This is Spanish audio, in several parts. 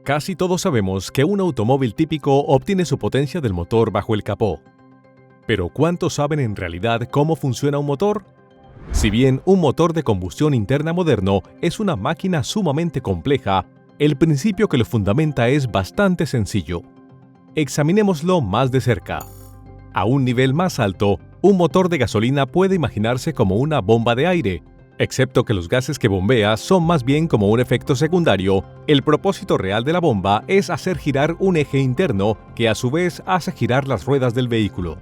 Casi todos sabemos que un automóvil típico obtiene su potencia del motor bajo el capó. Pero ¿cuántos saben en realidad cómo funciona un motor? Si bien un motor de combustión interna moderno es una máquina sumamente compleja, el principio que lo fundamenta es bastante sencillo. Examinémoslo más de cerca. A un nivel más alto, un motor de gasolina puede imaginarse como una bomba de aire. Excepto que los gases que bombea son más bien como un efecto secundario, el propósito real de la bomba es hacer girar un eje interno que a su vez hace girar las ruedas del vehículo.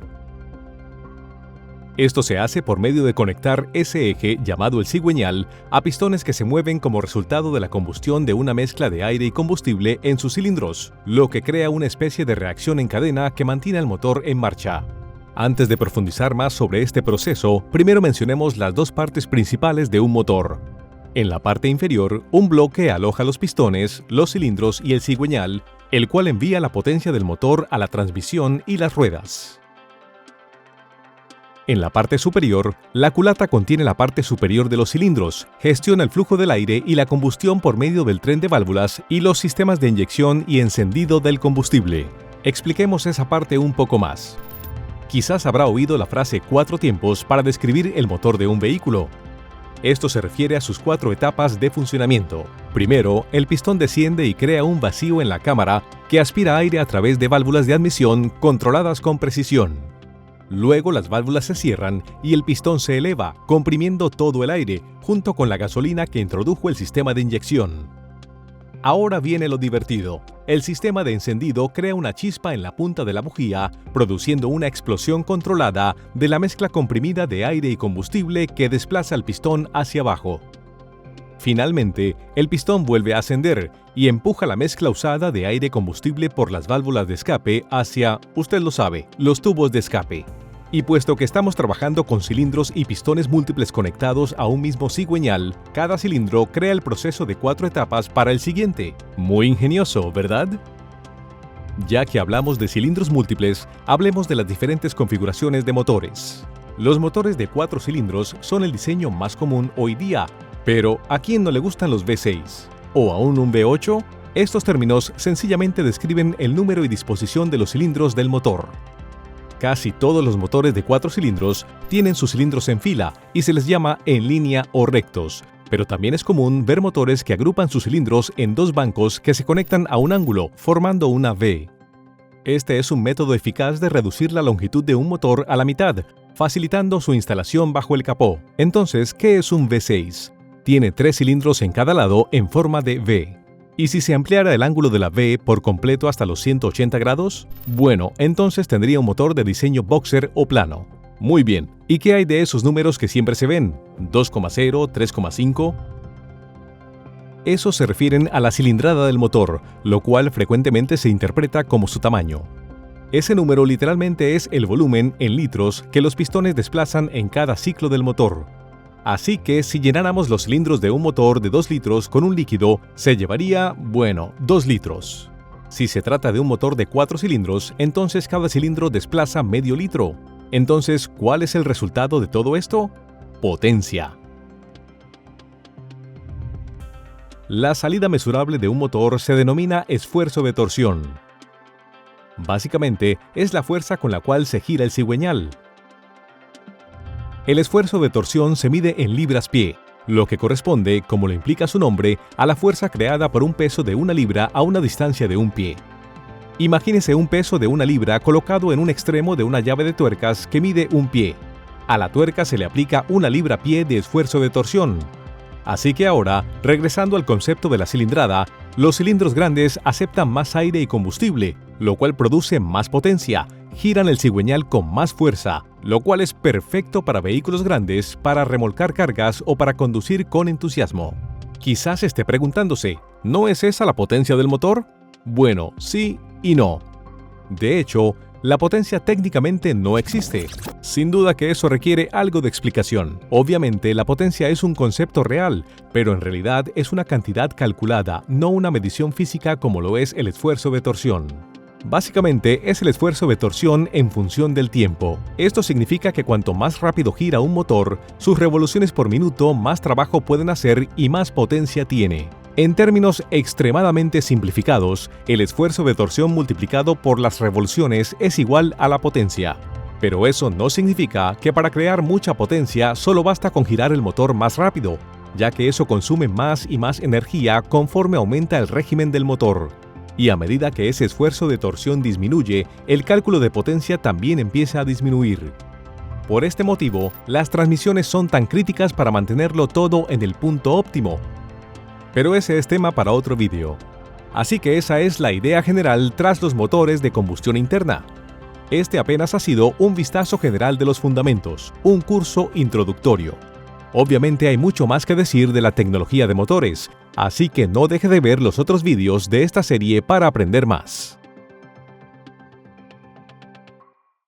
Esto se hace por medio de conectar ese eje, llamado el cigüeñal, a pistones que se mueven como resultado de la combustión de una mezcla de aire y combustible en sus cilindros, lo que crea una especie de reacción en cadena que mantiene el motor en marcha. Antes de profundizar más sobre este proceso, primero mencionemos las dos partes principales de un motor. En la parte inferior, un bloque aloja los pistones, los cilindros y el cigüeñal, el cual envía la potencia del motor a la transmisión y las ruedas. En la parte superior, la culata contiene la parte superior de los cilindros, gestiona el flujo del aire y la combustión por medio del tren de válvulas y los sistemas de inyección y encendido del combustible. Expliquemos esa parte un poco más. Quizás habrá oído la frase 4 tiempos para describir el motor de un vehículo. Esto se refiere a sus 4 etapas de funcionamiento. Primero, el pistón desciende y crea un vacío en la cámara que aspira aire a través de válvulas de admisión controladas con precisión. Luego las válvulas se cierran y el pistón se eleva, comprimiendo todo el aire, junto con la gasolina que introdujo el sistema de inyección. Ahora viene lo divertido. El sistema de encendido crea una chispa en la punta de la bujía, produciendo una explosión controlada de la mezcla comprimida de aire y combustible que desplaza el pistón hacia abajo. Finalmente, el pistón vuelve a ascender y empuja la mezcla usada de aire y combustible por las válvulas de escape hacia, usted lo sabe, los tubos de escape. Y puesto que estamos trabajando con cilindros y pistones múltiples conectados a un mismo cigüeñal, cada cilindro crea el proceso de 4 etapas para el siguiente. Muy ingenioso, ¿verdad? Ya que hablamos de cilindros múltiples, hablemos de las diferentes configuraciones de motores. Los motores de 4 cilindros son el diseño más común hoy día, pero ¿a quién no le gustan los V6? ¿O aún un V8? Estos términos sencillamente describen el número y disposición de los cilindros del motor. Casi todos los motores de 4 cilindros tienen sus cilindros en fila y se les llama en línea o rectos, pero también es común ver motores que agrupan sus cilindros en 2 bancos que se conectan a un ángulo, formando una V. Este es un método eficaz de reducir la longitud de un motor a la mitad, facilitando su instalación bajo el capó. Entonces, ¿qué es un V6? Tiene 3 cilindros en cada lado en forma de V. ¿Y si se ampliara el ángulo de la V por completo hasta los 180 grados? Bueno, entonces tendría un motor de diseño boxer o plano. Muy bien, ¿y qué hay de esos números que siempre se ven? ¿2,0, 3,5? Esos se refieren a la cilindrada del motor, lo cual frecuentemente se interpreta como su tamaño. Ese número literalmente es el volumen en litros que los pistones desplazan en cada ciclo del motor. Así que si llenáramos los cilindros de un motor de 2 litros con un líquido, se llevaría, 2 litros. Si se trata de un motor de 4 cilindros, entonces cada cilindro desplaza medio litro. Entonces, ¿cuál es el resultado de todo esto? Potencia. La salida mesurable de un motor se denomina esfuerzo de torsión. Básicamente, es la fuerza con la cual se gira el cigüeñal. El esfuerzo de torsión se mide en libras-pie, lo que corresponde, como lo implica su nombre, a la fuerza creada por un peso de 1 libra a una distancia de 1 pie. Imagínese un peso de 1 libra colocado en un extremo de una llave de tuercas que mide 1 pie. A la tuerca se le aplica 1 libra-pie de esfuerzo de torsión. Así que ahora, regresando al concepto de la cilindrada, los cilindros grandes aceptan más aire y combustible, lo cual produce más potencia. Giran el cigüeñal con más fuerza, lo cual es perfecto para vehículos grandes, para remolcar cargas o para conducir con entusiasmo. Quizás esté preguntándose, ¿no es esa la potencia del motor? Bueno, sí y no. De hecho, la potencia técnicamente no existe. Sin duda que eso requiere algo de explicación. Obviamente, la potencia es un concepto real, pero en realidad es una cantidad calculada, no una medición física como lo es el esfuerzo de torsión. Básicamente es el esfuerzo de torsión en función del tiempo. Esto significa que cuanto más rápido gira un motor, sus revoluciones por minuto más trabajo pueden hacer y más potencia tiene. En términos extremadamente simplificados, el esfuerzo de torsión multiplicado por las revoluciones es igual a la potencia. Pero eso no significa que para crear mucha potencia solo basta con girar el motor más rápido, ya que eso consume más y más energía conforme aumenta el régimen del motor. Y a medida que ese esfuerzo de torsión disminuye, el cálculo de potencia también empieza a disminuir. Por este motivo, las transmisiones son tan críticas para mantenerlo todo en el punto óptimo. Pero ese es tema para otro vídeo. Así que esa es la idea general tras los motores de combustión interna. Este apenas ha sido un vistazo general de los fundamentos, un curso introductorio. Obviamente hay mucho más que decir de la tecnología de motores, así que no deje de ver los otros vídeos de esta serie para aprender más.